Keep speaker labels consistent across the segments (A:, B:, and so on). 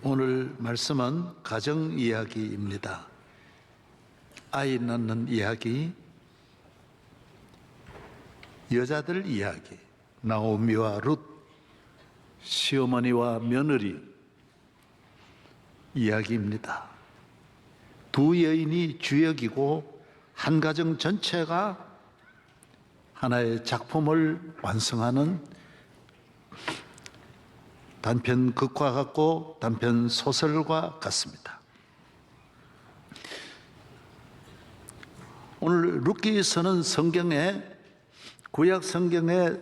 A: 오늘 말씀은 가정 이야기입니다. 아이 낳는 이야기, 여자들 이야기, 나오미와 룻, 시어머니와 며느리 이야기입니다. 두 여인이 주역이고 한 가정 전체가 하나의 작품을 완성하는 단편 극과 같고 단편 소설과 같습니다. 오늘 룻기서는 구약 성경의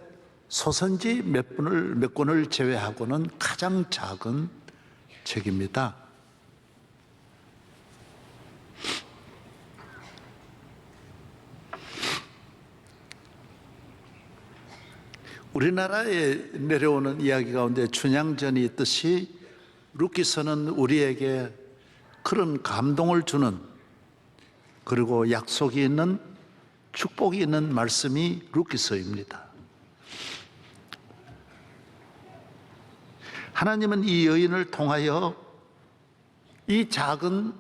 A: 소선지 몇 권을 제외하고는 가장 작은 책입니다. 우리나라에 내려오는 이야기 가운데 춘향전이 있듯이 룻기서는 우리에게 그런 감동을 주는, 그리고 약속이 있는, 축복이 있는 말씀이 룻기서입니다. 하나님은 이 여인을 통하여, 이 작은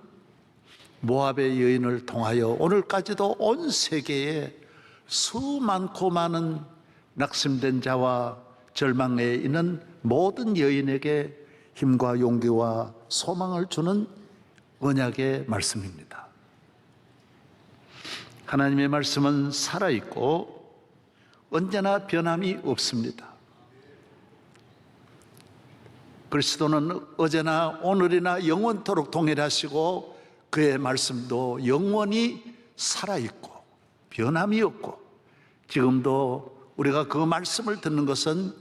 A: 모압의 여인을 통하여 오늘까지도 온 세계에 수많고 많은 낙심된 자와 절망에 있는 모든 여인에게 힘과 용기와 소망을 주는 언약의 말씀입니다. 하나님의 말씀은 살아있고 언제나 변함이 없습니다. 그리스도는 어제나 오늘이나 영원토록 동일하시고 그의 말씀도 영원히 살아있고 변함이 없고, 지금도 우리가 그 말씀을 듣는 것은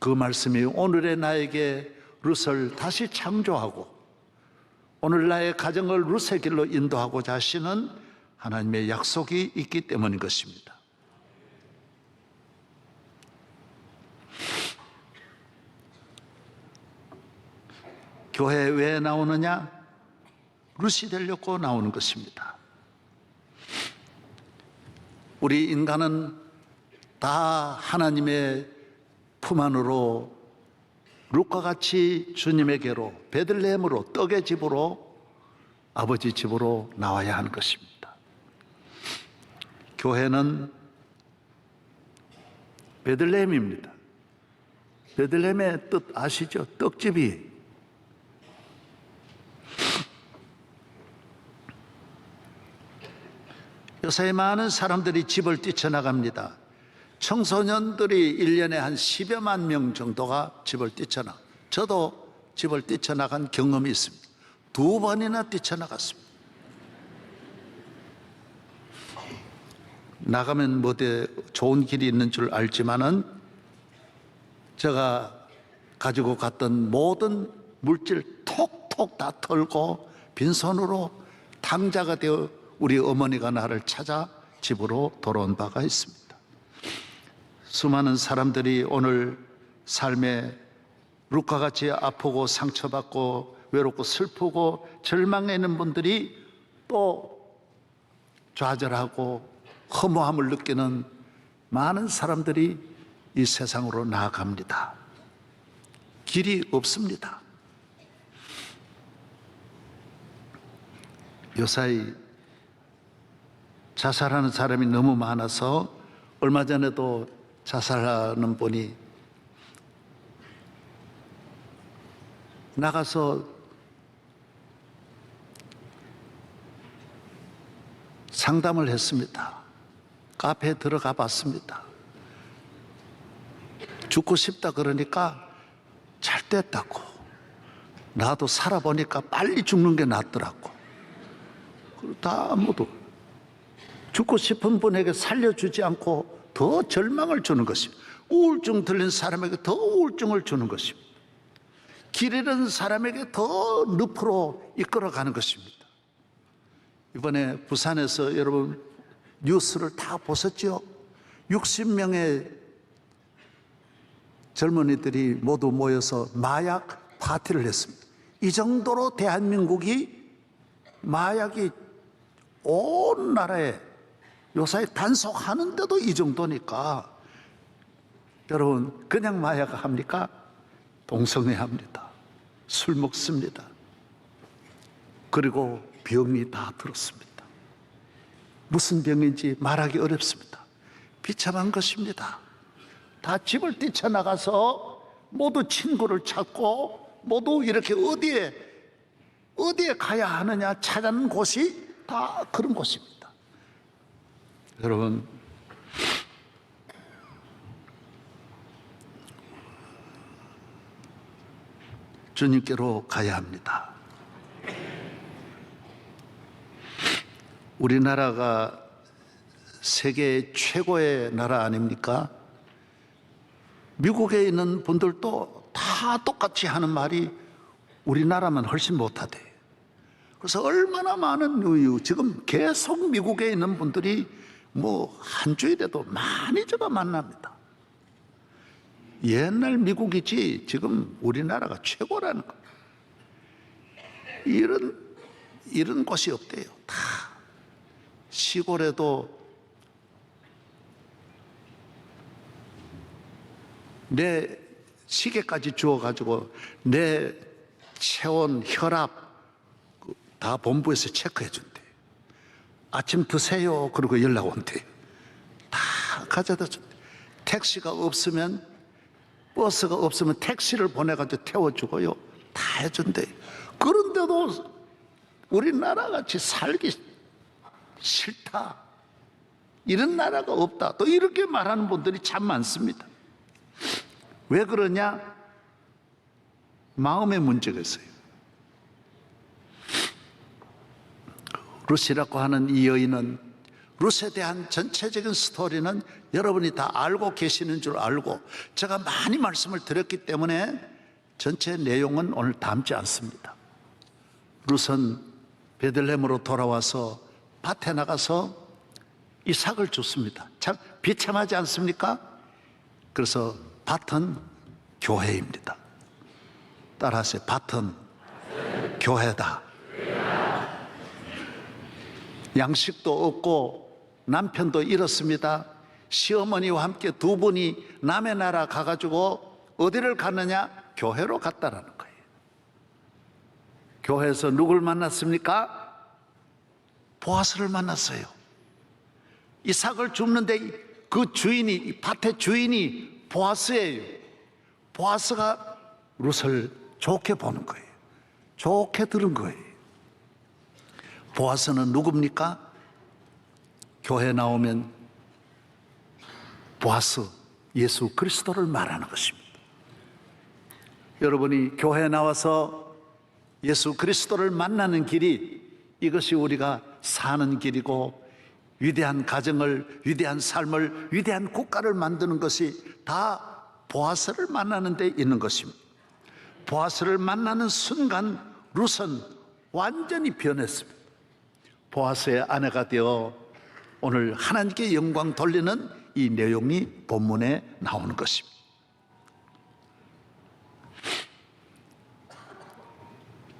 A: 그 말씀이 오늘의 나에게 룻을 다시 창조하고 오늘 나의 가정을 룻의 길로 인도하고자 하시는 하나님의 약속이 있기 때문인 것입니다. 교회에 왜 나오느냐? 룻이 되려고 나오는 것입니다. 우리 인간은 다 하나님의 품 안으로 룻과 같이 주님에게로, 베들레헴으로, 떡의 집으로, 아버지 집으로 나와야 하는 것입니다. 교회는 베들레헴입니다. 베들레헴의 뜻 아시죠? 떡집이. 요새 많은 사람들이 집을 뛰쳐나갑니다. 청소년들이 1년에 한 10여만 명 정도가 집을 뛰쳐나가. 저도 집을 뛰쳐나간 경험이 있습니다. 2번이나 뛰쳐나갔습니다. 나가면 뭐대 좋은 길이 있는 줄 알지만은 제가 가지고 갔던 모든 물질 톡톡 다 털고 빈손으로 탕자가 되어 우리 어머니가 나를 찾아 집으로 돌아온 바가 있습니다. 수많은 사람들이 오늘 삶에 룻과 같이 아프고 상처받고 외롭고 슬프고 절망해 있는 분들이 또 좌절하고 허무함을 느끼는 많은 사람들이 이 세상으로 나아갑니다. 길이 없습니다. 요사이 자살하는 사람이 너무 많아서 얼마 전에도 자살하는 분이 나가서 상담을 했습니다. 카페에 들어가 봤습니다. 죽고 싶다 그러니까 잘 됐다고, 나도 살아보니까 빨리 죽는 게 낫더라고. 다 아무도 죽고 싶은 분에게 살려주지 않고 더 절망을 주는 것입니다. 우울증 들린 사람에게 더 우울증을 주는 것입니다. 길 잃은 사람에게 더 늪으로 이끌어가는 것입니다. 이번에 부산에서 여러분 뉴스를 다 보셨죠? 60명의 젊은이들이 모두 모여서 마약 파티를 했습니다. 이 정도로 대한민국이 마약이 온 나라에 요사이 단속하는데도 이 정도니까 여러분 그냥 마약 합니까? 동성애 합니다. 술 먹습니다. 그리고 병이 다 들었습니다. 무슨 병인지 말하기 어렵습니다. 비참한 것입니다. 다 집을 뛰쳐나가서 모두 친구를 찾고 모두 이렇게 어디에 가야 하느냐 찾는 곳이 다 그런 곳입니다. 여러분, 주님께로 가야 합니다. 우리나라가 세계 최고의 나라 아닙니까? 미국에 있는 분들도 다 똑같이 하는 말이 우리나라만 훨씬 못하대. 그래서 얼마나 많은 지금 계속 미국에 있는 분들이 뭐 한 주일에도 많이 저가 만납니다. 옛날 미국이지 지금 우리나라가 최고라는 거. 이런 곳이 없대요. 다 시골에도 내 시계까지 주워가지고 내 체온, 혈압 다 본부에서 체크해 준대. 아침 드세요. 그러고 연락 온대. 다 가져다 준대. 택시가 없으면, 버스가 없으면 택시를 보내가지고 태워주고요. 다 해준대. 그런데도 우리나라 같이 살기 싫다, 이런 나라가 없다, 또 이렇게 말하는 분들이 참 많습니다. 왜 그러냐? 마음의 문제가 있어요. 루시라고 하는 이 여인은, 루시에 대한 전체적인 스토리는 여러분이 다 알고 계시는 줄 알고 제가 많이 말씀을 드렸기 때문에 전체 내용은 오늘 담지 않습니다. 룻은 베들레헴으로 돌아와서 밭에 나가서 이삭을 줍습니다. 참 비참하지 않습니까? 그래서 밭은 교회입니다. 따라하세요. 밭은 교회다. 양식도 없고 남편도 잃었습니다. 시어머니와 함께 두 분이 남의 나라 가가지고 어디를 갔느냐? 교회로 갔다라는 거예요. 교회에서 누굴 만났습니까? 보아스를 만났어요. 이삭을 줍는데 그 주인이, 이 밭의 주인이 보아스예요. 보아스가 룻을 좋게 보는 거예요. 좋게 들은 거예요. 보아스는 누굽니까? 교회 나오면 보아스, 예수 그리스도를 말하는 것입니다. 여러분이 교회에 나와서 예수 그리스도를 만나는 길이, 이것이 우리가 사는 길이고, 위대한 가정을, 위대한 삶을, 위대한 국가를 만드는 것이 다 보아스를 만나는 데 있는 것입니다. 보아스를 만나는 순간 룻은 완전히 변했습니다. 보아스의 아내가 되어 오늘 하나님께 영광 돌리는 이 내용이 본문에 나오는 것입니다.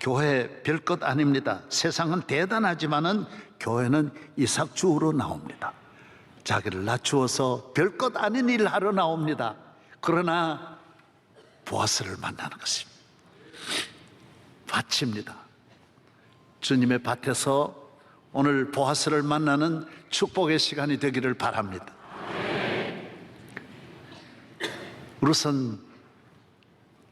A: 교회 별것 아닙니다. 세상은 대단하지만은 교회는 이삭 주우러 나옵니다. 자기를 낮추어서 별것 아닌 일을 하러 나옵니다. 그러나 보아스를 만나는 것입니다. 밭입니다. 주님의 밭에서 오늘 보아스를 만나는 축복의 시간이 되기를 바랍니다. 룻은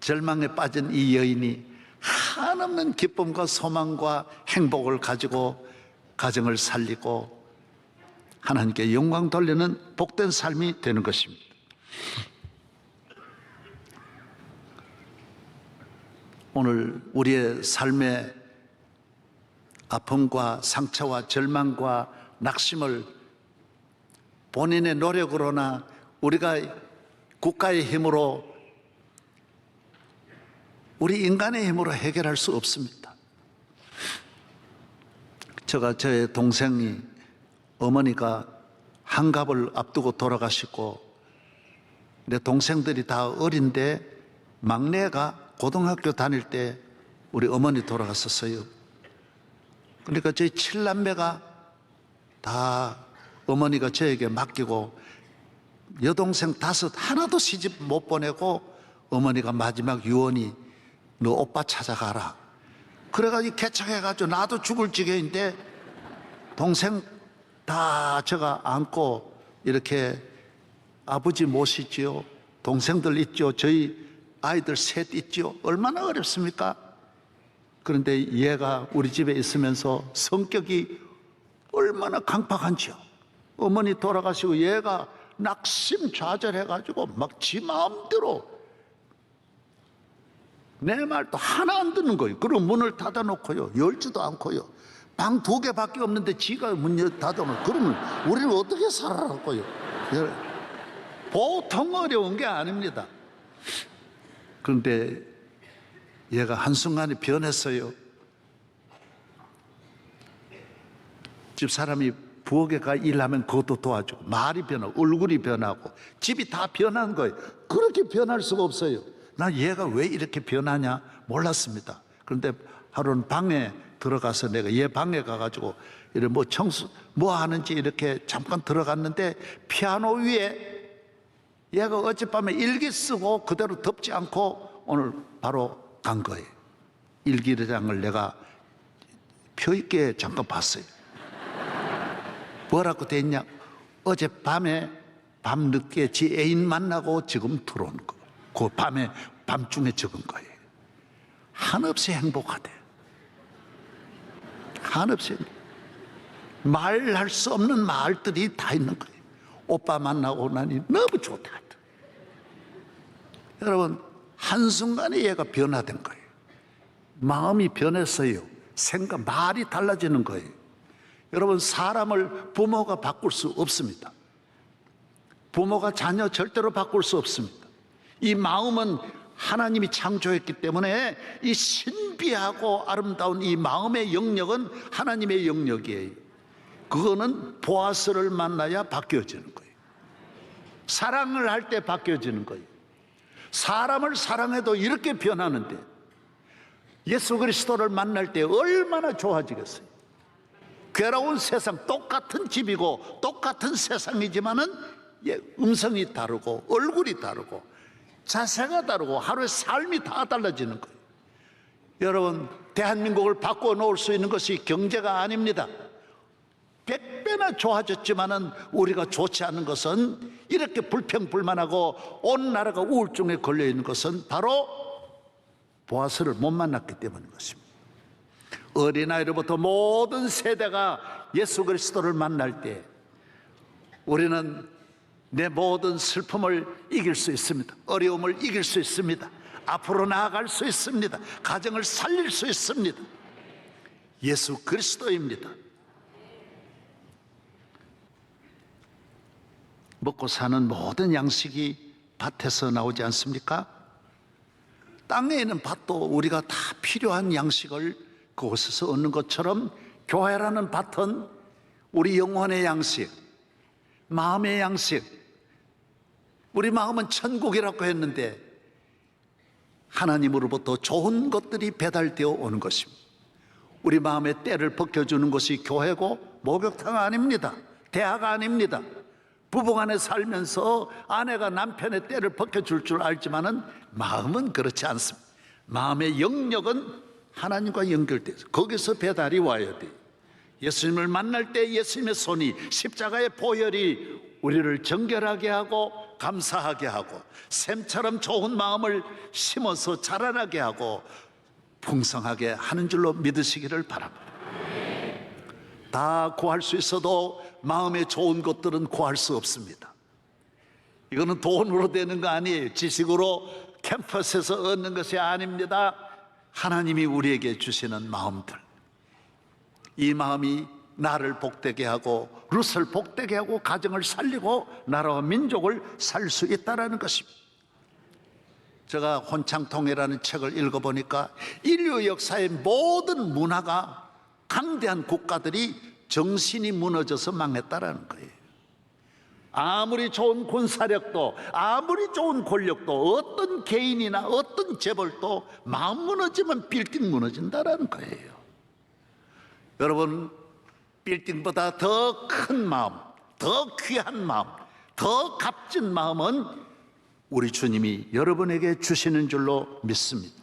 A: 절망에 빠진 이 여인이 한없는 기쁨과 소망과 행복을 가지고 가정을 살리고 하나님께 영광 돌리는 복된 삶이 되는 것입니다. 오늘 우리의 삶의 아픔과 상처와 절망과 낙심을 본인의 노력으로나 우리가 국가의 힘으로, 우리 인간의 힘으로 해결할 수 없습니다. 제가 저의 동생이, 어머니가 한갑을 앞두고 돌아가시고 내 동생들이 다 어린데 막내가 고등학교 다닐 때 우리 어머니 돌아갔었어요. 그러니까 저희 7남매가 다 어머니가 저에게 맡기고, 여동생 5 하나도 시집 못 보내고 어머니가 마지막 유언이 너 오빠 찾아가라. 그래가지고 개척해가지고 나도 죽을 지경인데 동생 다 제가 안고 이렇게 아버지 모시지요. 동생들 있죠. 저희 아이들 셋 있죠. 얼마나 어렵습니까? 그런데 얘가 우리 집에 있으면서 성격이 얼마나 강팍한지요. 어머니 돌아가시고 얘가 낙심좌절해가지고 막 지 마음대로 내 말도 하나 안 듣는 거예요. 그리고 문을 닫아놓고요. 열지도 않고요. 방 2개밖에 없는데 지가 문 닫아놓고 그러면 우리는 어떻게 살아라고요? 보통 어려운 게 아닙니다. 그런데 얘가 한순간에 변했어요. 집사람이 부엌에 가 일하면 그것도 도와주고 말이 변하고 얼굴이 변하고 집이 다 변한 거예요. 그렇게 변할 수가 없어요. 나 얘가 왜 이렇게 변하냐 몰랐습니다. 그런데 하루는 방에 들어가서 내가 얘 방에 가가지고 이렇게 뭐 청소 뭐 하는지 이렇게 잠깐 들어갔는데 피아노 위에 얘가 어젯밤에 일기 쓰고 그대로 덮지 않고 오늘 바로 간 거예요. 일기장을 내가 표 있게 잠깐 봤어요. 뭐라고 돼 있냐? 어젯밤에 밤늦게 지 애인 만나고 지금 들어온 거. 그 밤중에 적은 거예요. 한없이 행복하대. 한없이 말할 수 없는 말들이 다 있는 거예요. 오빠 만나고 나니 너무 좋다. 여러분 한순간에 얘가 변화된 거예요. 마음이 변했어요. 생각, 말이 달라지는 거예요. 여러분 사람을 부모가 바꿀 수 없습니다. 부모가 자녀 절대로 바꿀 수 없습니다. 이 마음은 하나님이 창조했기 때문에 이 신비하고 아름다운 이 마음의 영역은 하나님의 영역이에요. 그거는 보아스를 만나야 바뀌어지는 거예요. 사랑을 할 때 바뀌어지는 거예요. 사람을 사랑해도 이렇게 변하는데 예수 그리스도를 만날 때 얼마나 좋아지겠어요. 괴로운 세상, 똑같은 집이고 똑같은 세상이지만은 음성이 다르고 얼굴이 다르고 자세가 다르고 하루의 삶이 다 달라지는 거예요. 여러분 대한민국을 바꿔 놓을 수 있는 것이 경제가 아닙니다. 100배나 좋아졌지만은 우리가 좋지 않은 것은 이렇게 불평불만하고 온 나라가 우울증에 걸려 있는 것은 바로 보아스를 못 만났기 때문인 것입니다. 어린아이로부터 모든 세대가 예수 그리스도를 만날 때 우리는 내 모든 슬픔을 이길 수 있습니다. 어려움을 이길 수 있습니다. 앞으로 나아갈 수 있습니다. 가정을 살릴 수 있습니다. 예수 그리스도입니다. 먹고 사는 모든 양식이 밭에서 나오지 않습니까? 땅에 있는 밭도 우리가 다 필요한 양식을 그곳에서 얻는 것처럼 교회라는 밭은 우리 영혼의 양식, 마음의 양식, 우리 마음은 천국이라고 했는데 하나님으로부터 좋은 것들이 배달되어 오는 것입니다. 우리 마음의 때를 벗겨주는 것이 교회고 목욕탕 아닙니다. 대학 아닙니다. 부부간에 살면서 아내가 남편의 때를 벗겨줄 줄 알지만은 마음은 그렇지 않습니다. 마음의 영역은 하나님과 연결돼서 거기서 배달이 와야 돼요. 예수님을 만날 때 예수님의 손이 십자가의 보혈이 우리를 정결하게 하고 감사하게 하고 샘처럼 좋은 마음을 심어서 자라나게 하고 풍성하게 하는 줄로 믿으시기를 바랍니다. 다 구할 수 있어도 마음에 좋은 것들은 구할 수 없습니다. 이거는 돈으로 되는 거 아니에요. 지식으로 캠퍼스에서 얻는 것이 아닙니다. 하나님이 우리에게 주시는 마음들, 이 마음이 나를 복되게 하고 룻을 복되게 하고 가정을 살리고 나라와 민족을 살 수 있다는 것입니다. 제가 혼창통일이라는 책을 읽어보니까 인류 역사의 모든 문화가 강대한 국가들이 정신이 무너져서 망했다라는 거예요. 아무리 좋은 군사력도 아무리 좋은 권력도 어떤 개인이나 어떤 재벌도 마음 무너지면 빌딩 무너진다라는 거예요. 여러분 빌딩보다 더 큰 마음, 더 귀한 마음, 더 값진 마음은 우리 주님이 여러분에게 주시는 줄로 믿습니다.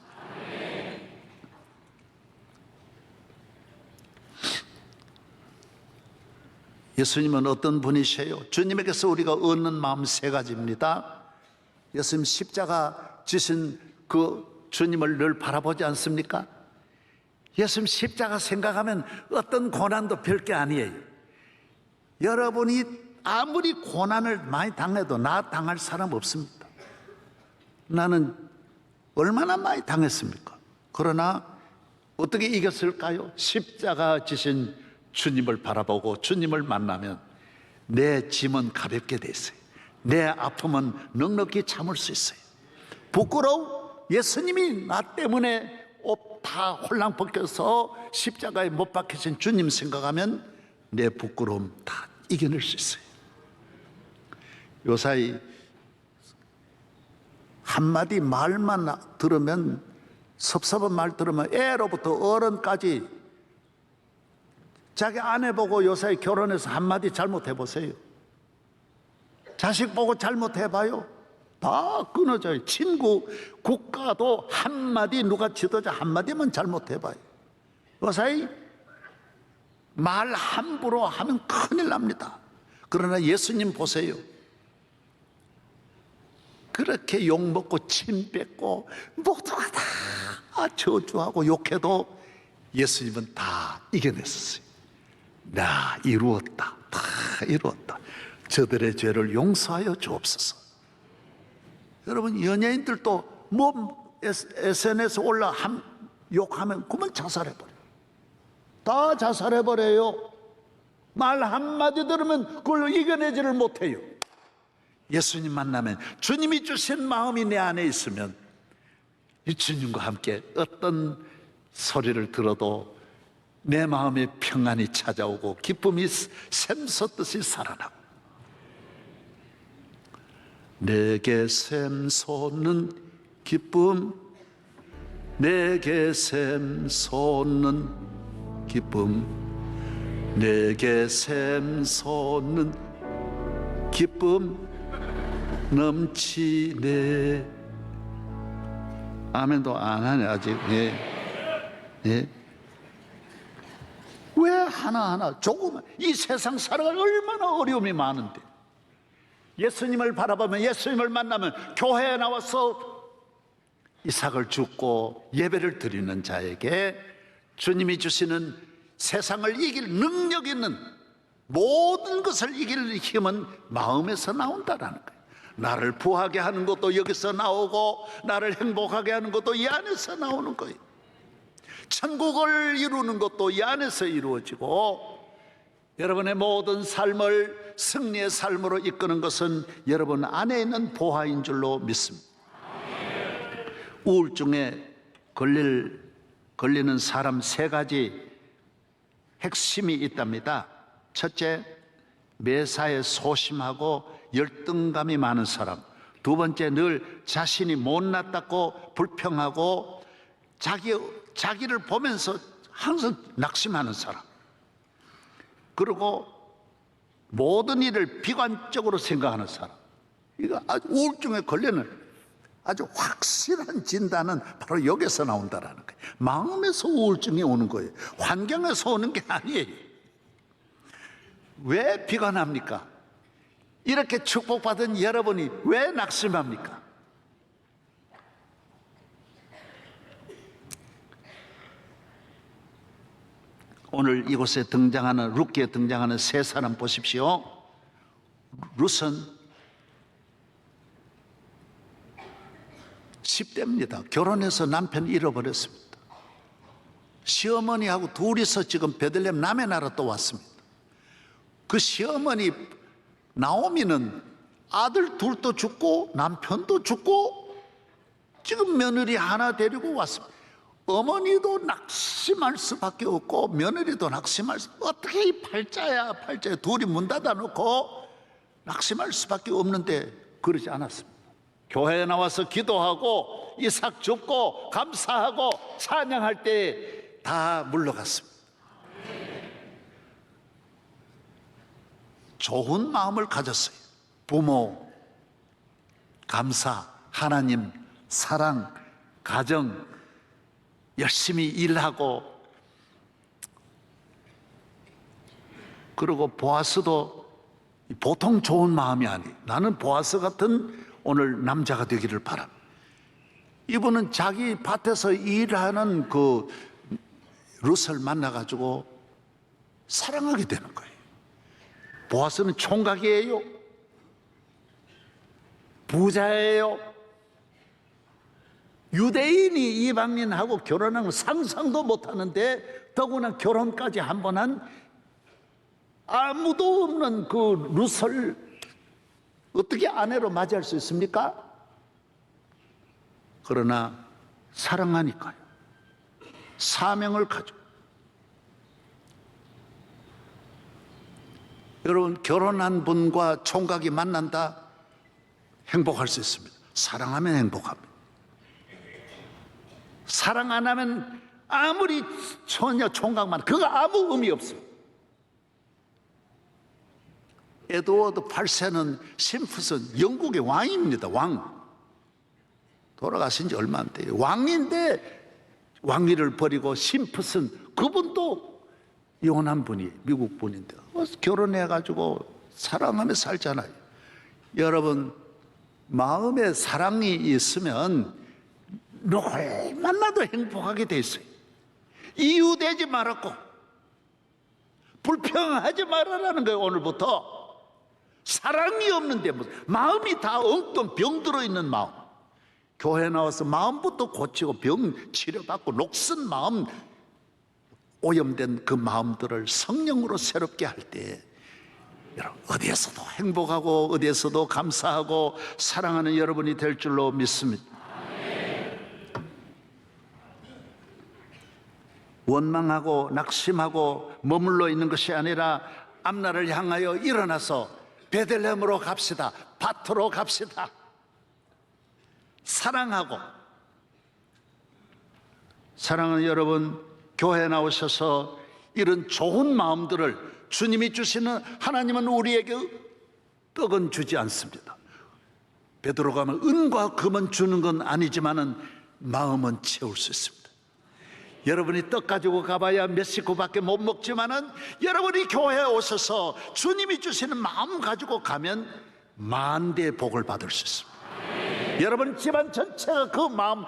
A: 예수님은 어떤 분이세요? 주님에게서 우리가 얻는 마음 세 가지입니다. 예수님 십자가 지신 그 주님을 늘 바라보지 않습니까? 예수님 십자가 생각하면 어떤 고난도 별게 아니에요. 여러분이 아무리 고난을 많이 당해도 나 당할 사람 없습니다. 나는 얼마나 많이 당했습니까? 그러나 어떻게 이겼을까요? 십자가 지신 주님을 바라보고 주님을 만나면 내 짐은 가볍게 돼 있어요. 내 아픔은 넉넉히 참을 수 있어요. 부끄러워? 예수님이 나 때문에 옷 다 홀랑 벗겨서 십자가에 못 박히신 주님 생각하면 내 부끄러움 다 이겨낼 수 있어요. 요사이 한마디 말만 들으면, 섭섭한 말 들으면 애로부터 어른까지 자기 아내 보고 요사이 결혼해서 한마디 잘못해 보세요. 자식 보고 잘못해봐요. 다 끊어져요. 친구, 국가도 한마디, 누가 지도자 한마디만 잘못해봐요. 요사이 말 함부로 하면 큰일 납니다. 그러나 예수님 보세요. 그렇게 욕먹고 침 뱉고 모두가 다 저주하고 욕해도 예수님은 다 이겨냈었어요. 나 이루었다. 다 이루었다. 저들의 죄를 용서하여 주옵소서. 여러분, 연예인들도 뭐 SNS 올라 욕하면 그만 자살해버려요. 다 자살해버려요. 말 한마디 들으면 그걸 이겨내지를 못해요. 예수님 만나면, 주님이 주신 마음이 내 안에 있으면 이 주님과 함께 어떤 소리를 들어도 내 마음에 평안이 찾아오고 기쁨이 샘솟듯이 살아나고, 내게 샘솟는 기쁨, 내게 샘솟는 기쁨, 내게 샘솟는 기쁨 넘치네. 아멘도 안 하네 아직. 예. 왜 하나하나 조금, 이 세상 살아갈 얼마나 어려움이 많은데, 예수님을 바라보면, 예수님을 만나면 교회에 나와서 이삭을 줍고 예배를 드리는 자에게 주님이 주시는 세상을 이길 능력 있는, 모든 것을 이길 힘은 마음에서 나온다라는 거예요. 나를 부하게 하는 것도 여기서 나오고, 나를 행복하게 하는 것도 이 안에서 나오는 거예요. 천국을 이루는 것도 이 안에서 이루어지고, 여러분의 모든 삶을 승리의 삶으로 이끄는 것은 여러분 안에 있는 보화인 줄로 믿습니다. 우울증에 걸리는 사람 세 가지 핵심이 있답니다. 첫째, 매사에 소심하고 열등감이 많은 사람. 두 번째, 늘 자신이 못났다고 불평하고 자기를 보면서 항상 낙심하는 사람. 그리고 모든 일을 비관적으로 생각하는 사람. 이거 아주 우울증에 걸리는 아주 확실한 진단은 바로 여기서 나온다라는 거예요. 마음에서 우울증이 오는 거예요. 환경에서 오는 게 아니에요. 왜 비관합니까? 이렇게 축복받은 여러분이 왜 낙심합니까? 오늘 이곳에 등장하는, 룻기에 등장하는 세 사람 보십시오. 룻은 10대입니다. 결혼해서 남편 잃어버렸습니다. 시어머니하고 둘이서 지금 베들레헴 남의 나라 또 왔습니다. 그 시어머니 나오미는 아들 둘도 죽고 남편도 죽고 지금 며느리 하나 데리고 왔습니다. 어머니도 낙심할 수밖에 없고 며느리도 낙심할 수, 어떻게 이 팔자야 둘이 문 닫아 놓고 낙심할 수밖에 없는데 그러지 않았습니다. 교회에 나와서 기도하고 이삭 줍고 감사하고 찬양할 때 다 물러갔습니다. 좋은 마음을 가졌어요. 부모, 감사, 하나님, 사랑, 가정, 열심히 일하고 그리고 보아스도 보통 좋은 마음이 아니. 나는 보아스 같은 오늘 남자가 되기를 바랍니다. 이분은 자기 밭에서 일하는 그 룻을 만나가지고 사랑하게 되는 거예요. 보아스는 총각이에요. 부자예요. 유대인이 이방인하고 결혼하는 걸 상상도 못하는데 더구나 결혼까지 한 번 한 아무도 없는 그 룻을 어떻게 아내로 맞이할 수 있습니까? 그러나 사랑하니까요. 사명을 가지고. 여러분, 결혼한 분과 총각이 만난다? 행복할 수 있습니다. 사랑하면 행복합니다. 사랑 안 하면 아무리 처녀 총각만 그거 아무 의미 없어요. 에드워드 8세는 심프슨 영국의 왕입니다. 왕. 돌아가신 지 얼마 안 돼요. 왕인데 왕위를 버리고 심프슨 그분도 이혼한 분이 미국 분인데 결혼해가지고 사랑하며 살잖아요. 여러분, 마음에 사랑이 있으면 누굴 만나도 행복하게 돼 있어요. 이유되지 말았고 불평하지 말아라는 거예요. 오늘부터 사랑이 없는데 무슨 마음이 다 엉뚱 병들어 있는 마음. 교회 나와서 마음부터 고치고 병 치료받고 녹슨 마음, 오염된 그 마음들을 성령으로 새롭게 할 때 여러분 어디에서도 행복하고 어디에서도 감사하고 사랑하는 여러분이 될 줄로 믿습니다. 원망하고 낙심하고 머물러 있는 것이 아니라 앞날을 향하여 일어나서 베들레헴으로 갑시다. 밭으로 갑시다. 사랑하고. 사랑하는 여러분, 교회에 나오셔서 이런 좋은 마음들을 주님이 주시는, 하나님은 우리에게 떡은 주지 않습니다. 베드로가 하면 은과 금은 주는 건 아니지만은 마음은 채울 수 있습니다. 여러분이 떡 가지고 가봐야 몇 식구밖에 못 먹지만은 여러분이 교회에 오셔서 주님이 주시는 마음 가지고 가면 만대의 복을 받을 수 있습니다. 여러분 집안 전체가 그 마음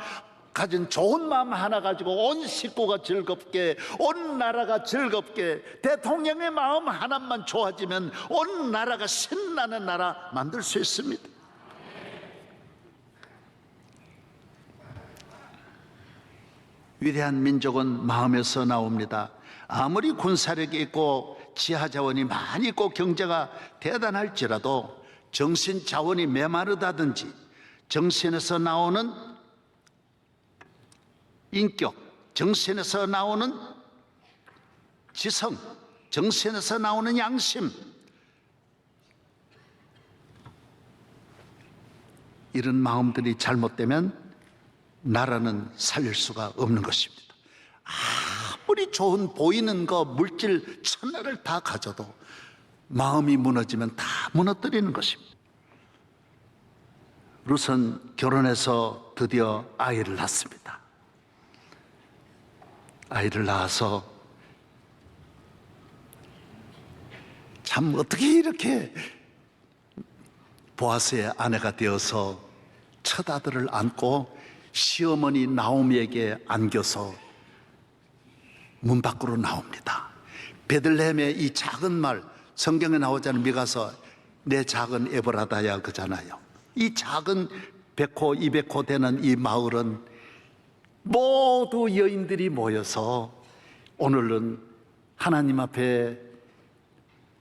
A: 가진 좋은 마음 하나 가지고 온 식구가 즐겁게, 온 나라가 즐겁게, 대통령의 마음 하나만 좋아지면 온 나라가 신나는 나라 만들 수 있습니다. 위대한 민족은 마음에서 나옵니다. 아무리 군사력이 있고 지하자원이 많이 있고 경제가 대단할지라도 정신자원이 메마르다든지 정신에서 나오는 인격, 정신에서 나오는 지성, 정신에서 나오는 양심, 이런 마음들이 잘못되면 나라는 살릴 수가 없는 것입니다. 아무리 좋은 보이는 거 물질 천하를 다 가져도 마음이 무너지면 다 무너뜨리는 것입니다. 룻은 결혼해서 드디어 아이를 낳습니다. 아이를 낳아서 참 어떻게 이렇게 보아스의 아내가 되어서 첫 아들을 안고 시어머니 나오미에게 안겨서 문 밖으로 나옵니다. 베들레헴의 이 작은 말, 성경에 나오잖아요. 미가서 내 작은 에브라다야 그잖아요. 이 작은 100호 200호 되는 이 마을은 모두 여인들이 모여서 오늘은 하나님 앞에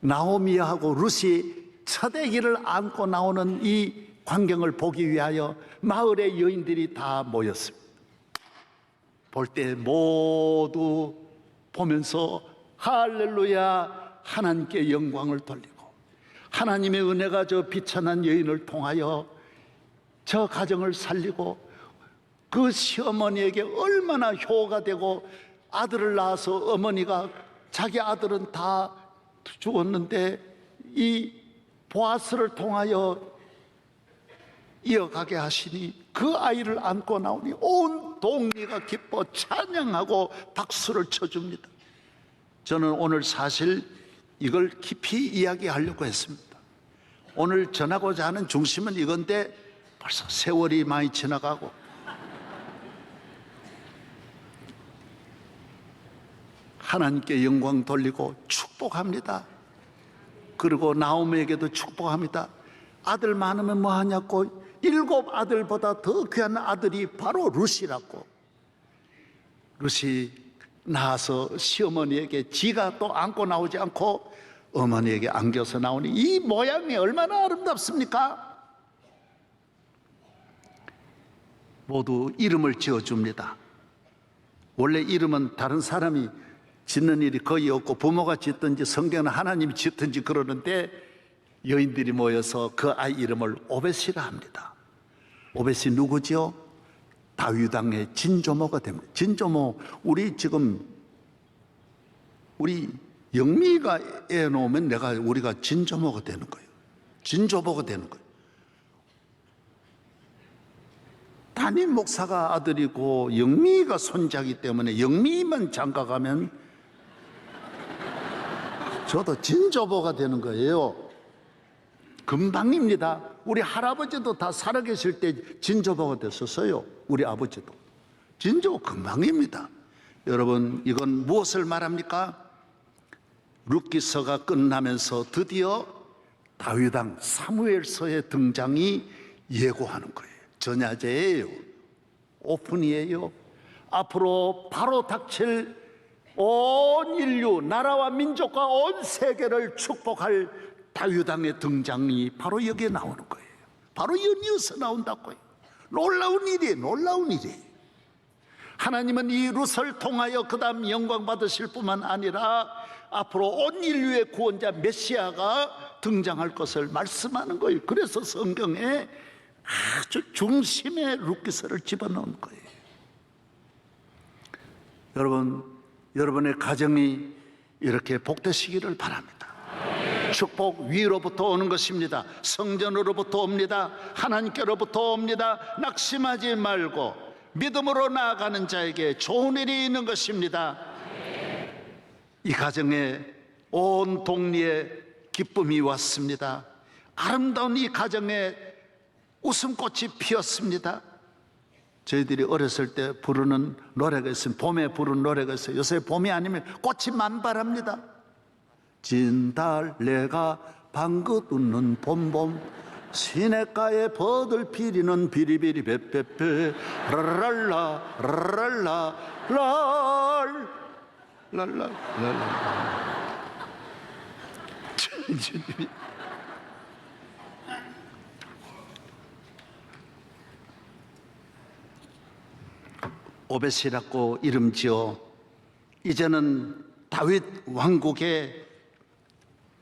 A: 나오미하고 룻이 첫 아기를 안고 나오는 이 광경을 보기 위하여 마을의 여인들이 다 모였습니다. 볼 때 모두 보면서 할렐루야 하나님께 영광을 돌리고 하나님의 은혜가 저 비천한 여인을 통하여 저 가정을 살리고 그 시어머니에게 얼마나 효가 되고 아들을 낳아서 어머니가 자기 아들은 다 죽었는데 이 보아스를 통하여 이어가게 하시니 그 아이를 안고 나오니 온 동리가 기뻐 찬양하고 박수를 쳐줍니다. 저는 오늘 사실 이걸 깊이 이야기하려고 했습니다. 오늘 전하고자 하는 중심은 이건데 벌써 세월이 많이 지나가고 하나님께 영광 돌리고 축복합니다. 그리고 나오미에게도 축복합니다. 아들 많으면 뭐하냐고, 7 아들보다 더 귀한 아들이 바로 룻이라고. 룻이 나와서 시어머니에게 지가 또 안고 나오지 않고 어머니에게 안겨서 나오니 이 모양이 얼마나 아름답습니까? 모두 이름을 지어줍니다. 원래 이름은 다른 사람이 짓는 일이 거의 없고 부모가 짓든지 성경은 하나님이 짓든지 그러는데 여인들이 모여서 그 아이 이름을 오벳이라 합니다. 오벳이 누구지요? 다윗 왕의 진조모가 됩니다. 진조모, 우리 영미가 애 놓으면 우리가 진조모가 되는 거예요. 진조모가 되는 거예요. 담임 목사가 아들이고 영미가 손자이기 때문에 영미만 장가가면 저도 진조보가 되는 거예요. 금방입니다. 우리 할아버지도 다 살아계실 때 진조보가 됐었어요. 우리 아버지도. 진조 금방입니다. 여러분, 이건 무엇을 말합니까? 룻기서가 끝나면서 드디어 다윗왕 사무엘서의 등장이 예고하는 거예요. 전야제예요. 오픈이에요. 앞으로 바로 닥칠 온 인류, 나라와 민족과 온 세계를 축복할 다윗왕의 등장이 바로 여기에 나오는 거예요. 바로 연이어서 나온다고요. 놀라운 일이에요. 놀라운 일이에요. 하나님은 이 룻을 통하여 그 다음 영광 받으실 뿐만 아니라 앞으로 온 인류의 구원자 메시아가 등장할 것을 말씀하는 거예요. 그래서 성경에 아주 중심에 룻기서를 집어넣은 거예요. 여러분의 가정이 이렇게 복되시기를 바랍니다. 축복 위로부터 오는 것입니다. 성전으로부터 옵니다. 하나님께로부터 옵니다. 낙심하지 말고 믿음으로 나아가는 자에게 좋은 일이 있는 것입니다. 이 가정에 온 동리에 기쁨이 왔습니다. 아름다운 이 가정에 웃음꽃이 피었습니다. 저희들이 어렸을 때 부르는 노래가 있으면 봄에 부르는 노래가 있어요. 요새 봄이 아니면 꽃이 만발합니다. 진달래가 방긋 웃는 봄봄, 시냇가에 버들 피리는 비리비리 베베베, 라랄라 라랄라 랄랄랄라. 오벳이라고 이름 지어 이제는 다윗 왕국의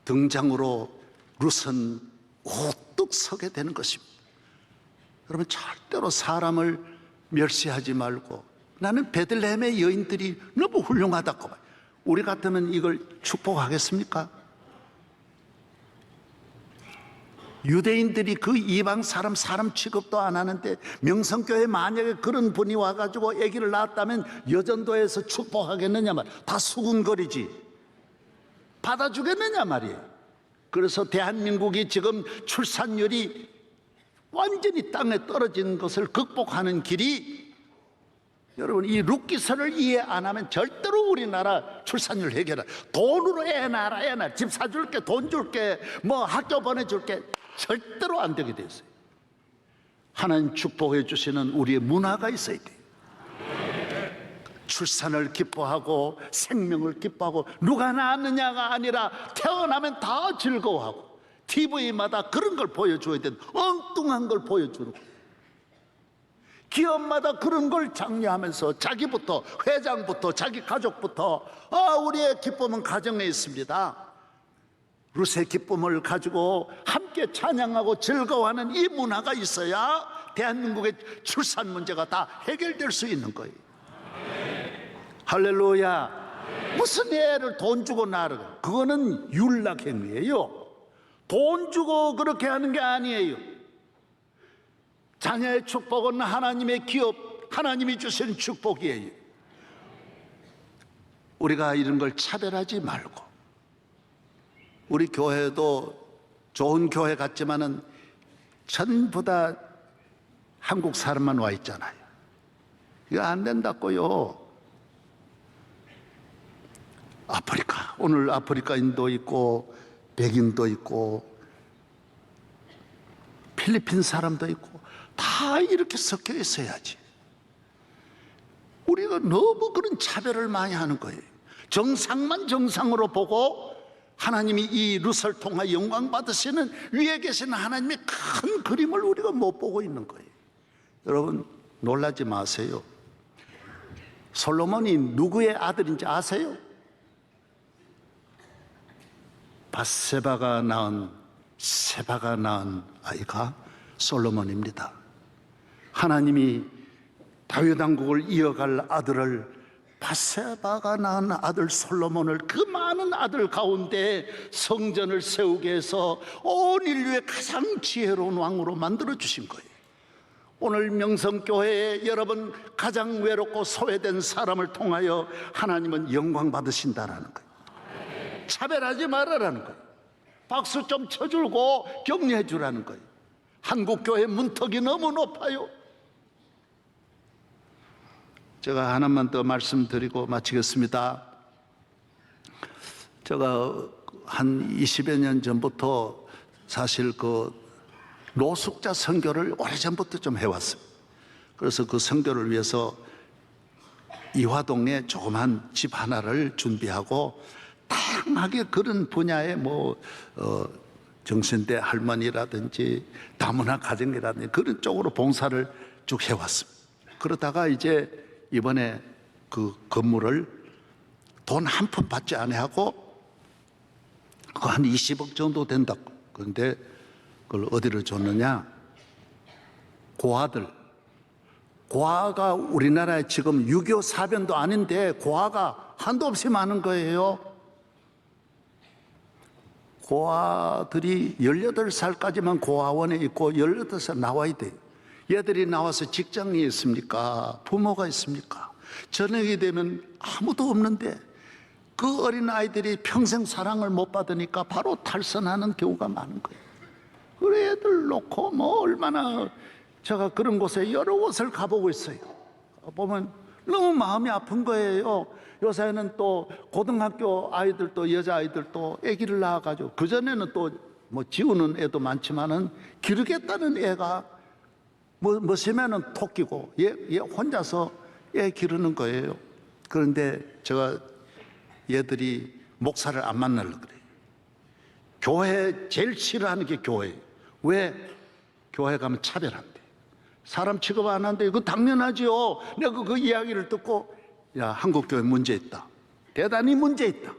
A: 등장으로 룻은 우뚝 서게 되는 것입니다. 여러분, 절대로 사람을 멸시하지 말고, 나는 베들레헴의 여인들이 너무 훌륭하다고 봐요. 우리 같으면 이걸 축복하겠습니까? 유대인들이 그 이방 사람 취급도 안 하는데 명성교회 만약에 그런 분이 와가지고 아기를 낳았다면 여전도에서 축복하겠느냐 말, 다 수군거리지 받아주겠느냐 말이에요. 그래서 대한민국이 지금 출산율이 완전히 땅에 떨어진 것을 극복하는 길이, 여러분, 이 룻기서를 이해 안 하면 절대로 우리나라 출산율 해결, 돈으로 애 낳아라, 집 사줄게, 돈 줄게, 뭐 학교 보내줄게, 절대로 안 되게 됐어요. 하나님 축복해 주시는 우리의 문화가 있어야 돼요. 출산을 기뻐하고 생명을 기뻐하고 누가 낳았느냐가 아니라 태어나면 다 즐거워하고 TV마다 그런 걸 보여줘야 된다. 엉뚱한 걸 보여주는 거예요. 기업마다 그런 걸 장려하면서 자기부터, 회장부터, 자기 가족부터, 우리의 기쁨은 가정에 있습니다. 룻의 기쁨을 가지고 함께 찬양하고 즐거워하는 이 문화가 있어야 대한민국의 출산 문제가 다 해결될 수 있는 거예요. 할렐루야. 무슨 애를 돈 주고 낳으라, 그거는 율락행위예요. 돈 주고 그렇게 하는 게 아니에요. 자녀의 축복은 하나님의 기업, 하나님이 주시는 축복이에요. 우리가 이런 걸 차별하지 말고 우리 교회도 좋은 교회 같지만은 전부 다 한국 사람만 와 있잖아요. 이거 안 된다고요. 아프리카, 오늘 아프리카인도 있고 백인도 있고 필리핀 사람도 있고 다 이렇게 섞여 있어야지. 우리가 너무 그런 차별을 많이 하는 거예요. 정상만 정상으로 보고 하나님이 이 룻을 통하여 영광 받으시는 위에 계시는 하나님의 큰 그림을 우리가 못 보고 있는 거예요. 여러분 놀라지 마세요. 솔로몬이 누구의 아들인지 아세요? 밧세바가 낳은 세바가 낳은 아이가 솔로몬입니다. 하나님이 다윗 왕국을 이어갈 아들을 밧세바가 낳은 아들 솔로몬을 그 많은 아들 가운데 성전을 세우게 해서 온 인류의 가장 지혜로운 왕으로 만들어 주신 거예요. 오늘 명성교회에 여러분 가장 외롭고 소외된 사람을 통하여 하나님은 영광 받으신다라는 거예요. 차별하지 말아라는 거예요. 박수 좀 쳐주고 격려해 주라는 거예요. 한국교회 문턱이 너무 높아요. 제가 하나만 더 말씀드리고 마치겠습니다. 제가 한 20여 년 전부터 사실 그 노숙자 선교를 오래전부터 좀 해왔습니다. 그래서 그 선교를 위해서 이화동에 조그만 집 하나를 준비하고 다양하게 그런 분야의 정신대 할머니라든지 다문화 가정이라든지 그런 쪽으로 봉사를 쭉 해왔습니다. 그러다가 이제 이번에 그 건물을 돈 한 푼 받지 않아하고 한 20억 정도 된다고. 그런데 그걸 어디로 줬느냐? 고아들. 고아가 우리나라에 지금 6.25 사변도 아닌데 고아가 한도 없이 많은 거예요. 고아들이 18살까지만 고아원에 있고 18살 나와야 돼요. 얘들이 나와서 직장이 있습니까? 부모가 있습니까? 저녁이 되면 아무도 없는데 그 어린 아이들이 평생 사랑을 못 받으니까 바로 탈선하는 경우가 많은 거예요. 그래 애들 놓고 얼마나 제가 그런 곳에 여러 곳을 가보고 있어요. 보면 너무 마음이 아픈 거예요. 요새는 또 고등학교 아이들도 여자아이들도 아기를 낳아가지고 그전에는 또 지우는 애도 많지만은 기르겠다는 애가 뭐시면은 토끼고 얘 혼자서 애 기르는 거예요. 그런데 제가 얘들이 목사를 안 만나려고 그래요. 교회 제일 싫어하는 게 교회예요. 왜? 교회 가면 차별한대. 사람 취급 안 한대. 이거 당연하지요. 내가 그 이야기를 듣고 야, 한국교회 문제 있다. 대단히 문제 있다.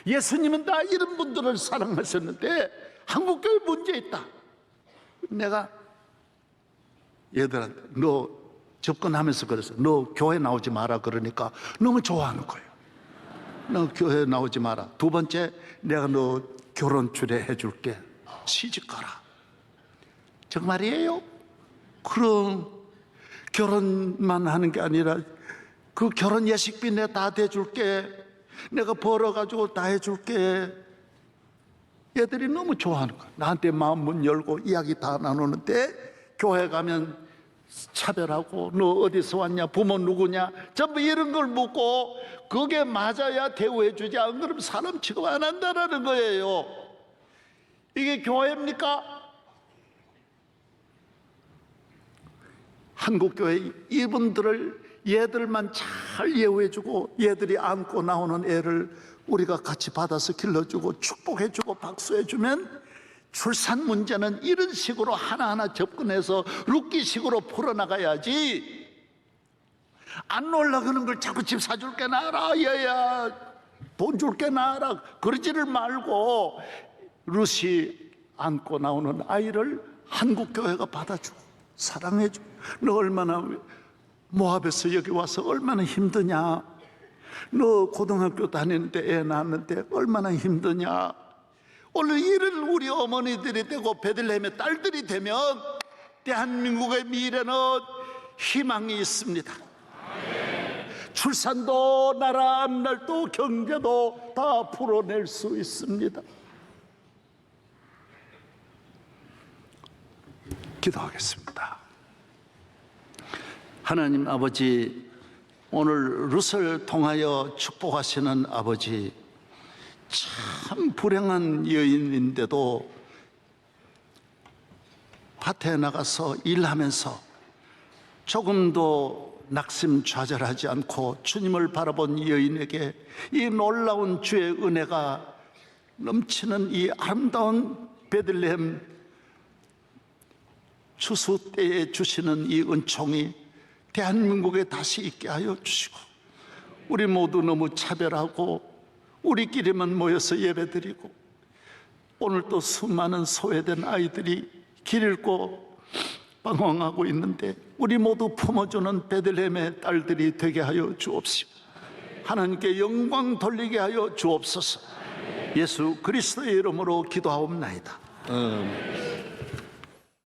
A: 예수님은 다 이런 분들을 사랑하셨는데 한국교회 문제 있다. 내가 얘들한테 너 접근하면서 그래서 너 교회 나오지 마라 그러니까 너무 좋아하는 거예요. 너 교회 나오지 마라. 두 번째, 내가 너 결혼 주례해 줄게. 시집 가라. 정말이에요? 그럼 결혼만 하는 게 아니라 그 결혼 예식비 내가 다 대줄게. 내가 벌어가지고 다 해줄게. 얘들이 너무 좋아하는 거야. 나한테 마음 문 열고 이야기 다 나누는데 교회 가면 차별하고 너 어디서 왔냐, 부모 누구냐, 전부 이런 걸 묻고 그게 맞아야 대우해 주지 안 그러면 사람 취급 안 한다라는 거예요. 이게 교회입니까? 한국교회 이분들을 얘들만 잘 예우해주고 얘들이 안고 나오는 애를 우리가 같이 받아서 길러주고 축복해주고 박수해주면 출산 문제는 이런 식으로 하나하나 접근해서 룻기식으로 풀어나가야지. 안 놀라 그런 걸 자꾸 집 사줄게 나라, 얘야 돈 줄게 나라 그러지를 말고 룻이 안고 나오는 아이를 한국교회가 받아주고 사랑해주고. 너 얼마나 모압에서 여기 와서 얼마나 힘드냐. 너 고등학교 다니는데 애 낳았는데 얼마나 힘드냐. 오늘 이런 우리 어머니들이 되고 베들레헴의 딸들이 되면 대한민국의 미래는 희망이 있습니다. 출산도 나라 앞날도 경제도 다 풀어낼 수 있습니다. 기도하겠습니다. 하나님 아버지, 오늘 룻을 통하여 축복하시는 아버지, 참 불행한 여인인데도 밭에 나가서 일하면서 조금도 낙심좌절하지 않고 주님을 바라본 여인에게 이 놀라운 주의 은혜가 넘치는 이 아름다운 베들레헴 추수 때에 주시는 이 은총이 대한민국에 다시 있게 하여 주시고, 우리 모두 너무 차별하고 우리끼리만 모여서 예배드리고, 오늘 또 수많은 소외된 아이들이 길 잃고 방황하고 있는데 우리 모두 품어주는 베들레헴의 딸들이 되게 하여 주옵시고, 하나님께 영광 돌리게 하여 주옵소서. 예수 그리스도의 이름으로 기도하옵나이다.